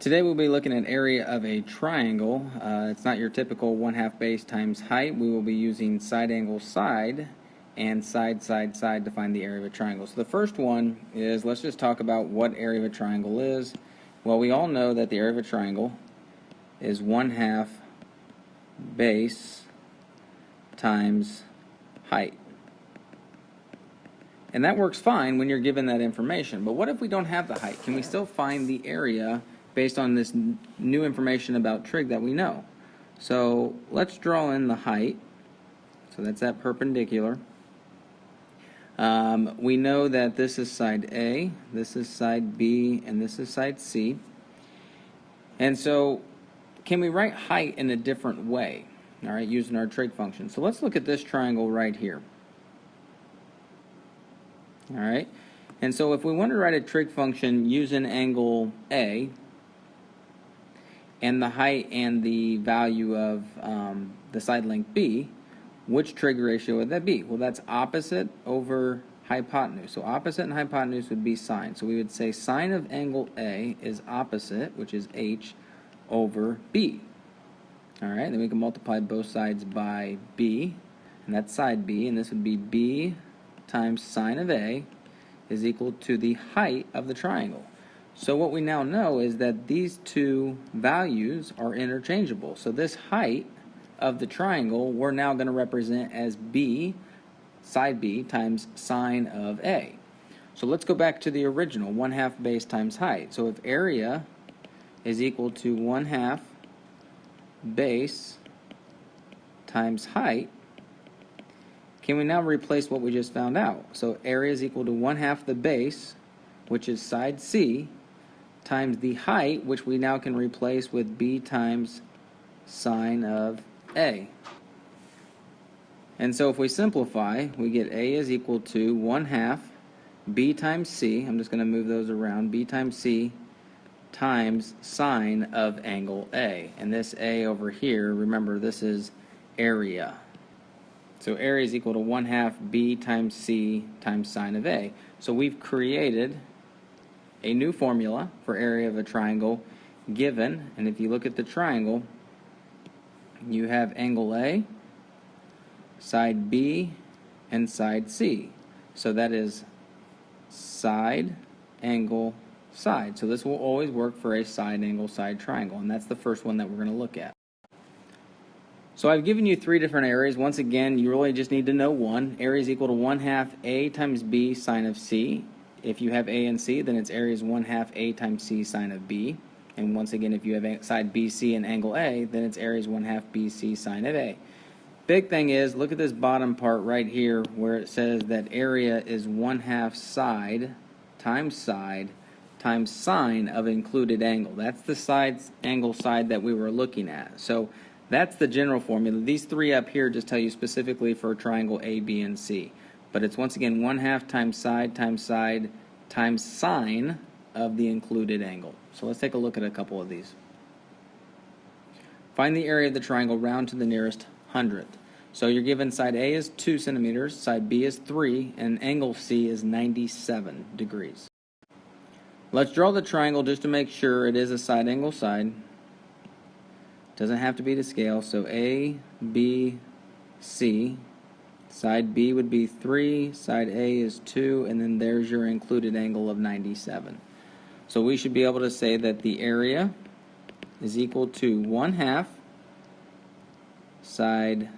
Today we'll be looking at area of a triangle. It's not your typical 1/2 base times height. We will be using side angle side and side side side to find the area of a triangle. So the first one is, let's just talk about what area of a triangle is. Well, we all know that the area of a triangle is 1/2 base times height. And that works fine when you're given that information. But what if we don't have the height? Can we still find the area based on this new information about trig that we know? So let's draw in the height. So that's that perpendicular. We know that this is side A, this is side B, and this is side C. And so can we write height in a different way? All right, using our trig function. So let's look at this triangle right here. All right, and so if we want to write a trig function using angle A and the height and the value of the side length B, which trig ratio would that be? Well, that's opposite over hypotenuse. So opposite and hypotenuse would be sine. So we would say sine of angle A is opposite, which is H, over B. All right, then we can multiply both sides by B, and that's side B, and this would be B times sine of A is equal to the height of the triangle. So what we now know is that these two values are interchangeable. So this height of the triangle we're now going to represent as B, side B, times sine of A. So let's go back to the original, 1/2 base times height. So if area is equal to 1/2 base times height, can we now replace what we just found out? So area is equal to 1/2 the base, which is side C, times the height, which we now can replace with B times sine of A. And so if we simplify, we get A is equal to 1/2 B times C, I'm just going to move those around, B times C times sine of angle A. And this A over here, remember, this is area. So area is equal to 1/2 B times C times sine of A. So we've created a new formula for area of a triangle given, and if you look at the triangle, you have angle A, side B, and side C. So that is side, angle, side. So this will always work for a side, angle, side triangle, and that's the first one that we're going to look at. So I've given you three different areas. Once again, you really just need to know one. Area is equal to 1/2 A times B sine of C. If you have A and C, then its area is 1/2 A times C sine of B. And once again, if you have side BC and angle A, then its area is 1/2 BC sine of A. Big thing is, look at this bottom part right here where it says that area is 1/2 side times sine of included angle. That's the side angle side that we were looking at. So that's the general formula. These three up here just tell you specifically for triangle A, B, and C. But it's once again 1/2 times side times sine of the included angle. So let's take a look at a couple of these. Find the area of the triangle round to the nearest hundredth. So you're given side A is 2 centimeters, side B is 3, and angle C is 97 degrees. Let's draw the triangle just to make sure it is a side angle side. Doesn't have to be to scale. So A, B, C. Side B would be 3, side A is 2, and then there's your included angle of 97. So we should be able to say that the area is equal to 1/2 side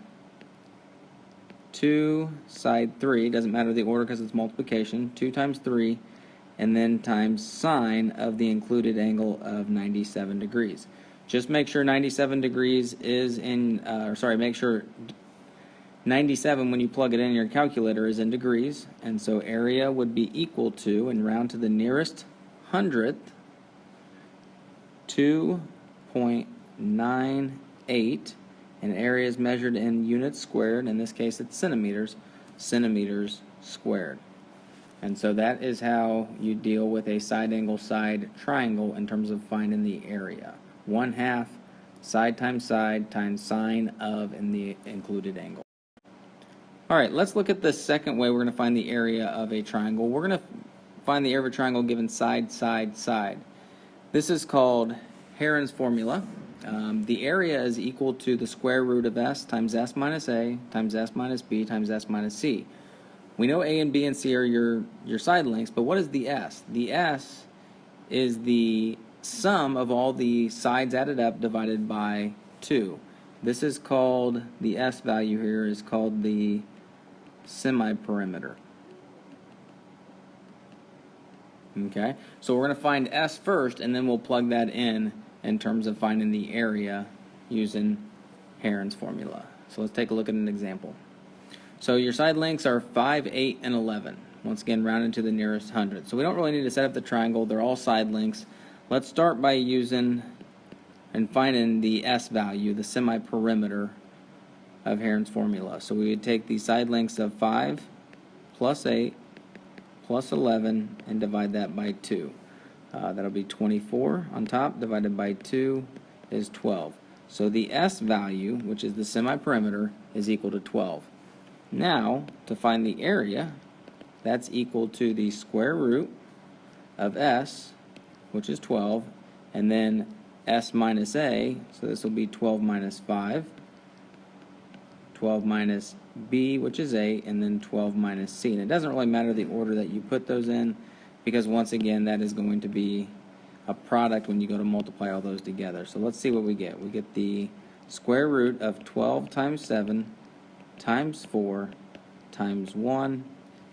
2, side 3, doesn't matter the order because it's multiplication, 2 times 3, and then times sine of the included angle of 97 degrees. Just make sure 97 degrees is in, make sure 97 when you plug it in your calculator is in degrees, and so area would be equal to, and round to the nearest hundredth, 2.98, and area is measured in units squared, in this case it's centimeters squared. And so that is how you deal with a side angle side triangle in terms of finding the area. 1/2 side times sine of and the included angle. All right, let's look at the second way we're going to find the area of a triangle. We're going to find the area of a triangle given side, side, side. This is called Herons formula. The area is equal to the square root of s times s minus a times s minus b times s minus c. We know a and b and c are your side lengths, but what is the s? The s is the sum of all the sides added up divided by 2. This is called, the s value here is called the semi-perimeter. Okay, so we're going to find s first, and then we'll plug that in terms of finding the area using Herons formula. So let's take a look at an example. So your side lengths are 5, 8, and 11. Once again, rounded to the nearest hundredth. So we don't really need to set up the triangle. They're all side lengths. Let's start by using and finding the s value, the semi-perimeter of Herons formula. So we would take the side lengths of 5 plus 8 plus 11 and divide that by 2. That'll be 24 on top, divided by 2 is 12. So the s value, which is the semi-perimeter, is equal to 12. Now, to find the area, that's equal to the square root of s, which is 12, and then s minus a, so this will be 12 minus 5, 12 minus b, which is 8, and then 12 minus c. And it doesn't really matter the order that you put those in, because once again, that is going to be a product when you go to multiply all those together. So let's see what we get. We get the square root of 12 times 7 times 4 times 1.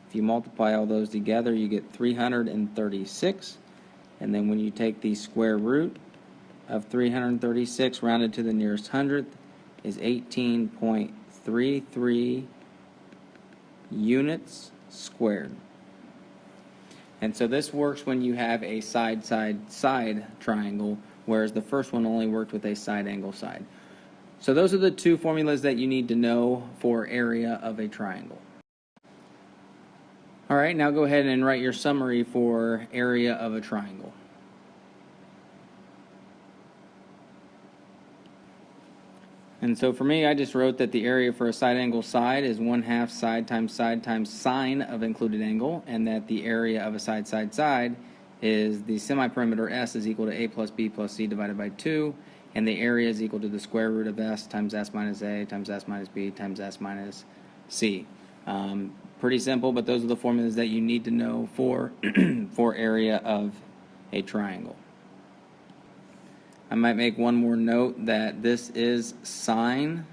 If you multiply all those together, you get 336. And then when you take the square root of 336 rounded to the nearest hundredth is 18.33 units squared. And so this works when you have a side-side-side triangle, whereas the first one only worked with a side-angle side. So those are the two formulas that you need to know for area of a triangle. All right, now go ahead and write your summary for area of a triangle. And so for me, I just wrote that the area for a side angle side is 1/2 side times sine of included angle, and that the area of a side is the semi-perimeter s is equal to a plus b plus c divided by 2, and the area is equal to the square root of s times s minus a times s minus b times s minus c. Pretty simple, but those are the formulas that you need to know for, for area of a triangle. I might make one more note that this is sine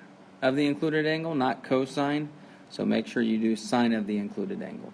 of the included angle, not cosine, so make sure you do sine of the included angle.